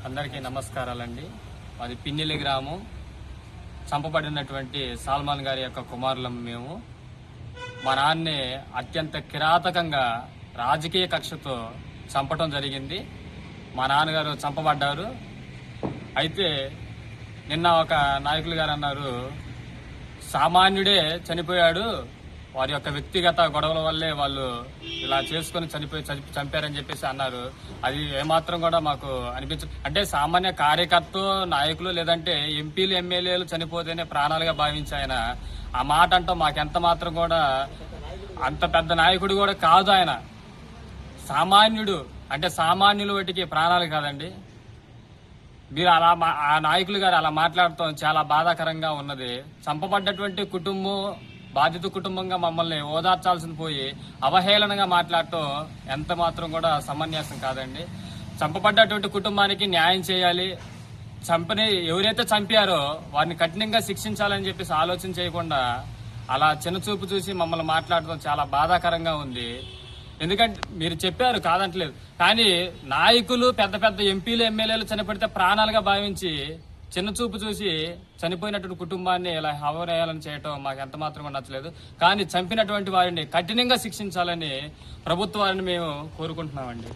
అందరికీ నమస్కారాలండి. మాది పిన్నెల్లి గ్రామం. చంపబడినటువంటి సాల్మాన్ గారి యొక్క కుమారులం మేము. మా నాన్నే అత్యంత కిరాతకంగా రాజకీయ కక్షతో చంపటం జరిగింది. మా నాన్నగారు చంపబడ్డారు. అయితే నిన్న ఒక నాయకులు గారు అన్నారు, సామాన్యుడే చనిపోయాడు, వారి యొక్క వ్యక్తిగత గొడవల వల్లే వాళ్ళు ఇలా చేసుకుని చంపారని చెప్పేసి అన్నారు. అది ఏమాత్రం కూడా మాకు అంటే సామాన్య కార్యకర్త నాయకులు లేదంటే ఎంపీలు ఎమ్మెల్యేలు చనిపోతేనే ప్రాణాలుగా భావించి ఆయన ఆ మాట అంటాం మాకెంత మాత్రం కూడా అంత పెద్ద నాయకుడు కూడా కాదు ఆయన. సామాన్యుడు అంటే సామాన్యుల వాటికి ప్రాణాలు కాదండి. మీరు అలా ఆ నాయకులు గారు అలా మాట్లాడటం చాలా బాధాకరంగా ఉన్నది. చంపబడ్డటువంటి కుటుంబం బాధిత కుటుంబంగా మమ్మల్ని ఓదార్చాల్సింది పోయి అవహేళనగా మాట్లాడటం ఎంత మాత్రం కూడా సమంజసం కాదండి. చంపబడ్డటువంటి కుటుంబానికి న్యాయం చేయాలి. ఎవరైతే చంపారో వారిని కఠినంగా శిక్షించాలని చెప్పేసి ఆలోచన చేయకుండా అలా చిన్నచూపు చూసి మమ్మల్ని మాట్లాడటం చాలా బాధాకరంగా ఉంది. ఎందుకంటే మీరు చెప్పారు కాదంటలేదు, కానీ నాయకులు పెద్ద పెద్ద ఎంపీలు ఎమ్మెల్యేలు చనిపడితే ప్రాణాలుగా భావించి చిన్న చూపు చూసి చనిపోయినటువంటి కుటుంబాన్ని ఇలా హవరేయాలని చేయటం మాకు ఎంత మాత్రం నచ్చలేదు. కానీ చంపినటువంటి వారిని కఠినంగా శిక్షించాలని ప్రభుత్వాన్ని మేము కోరుకుంటున్నామండి.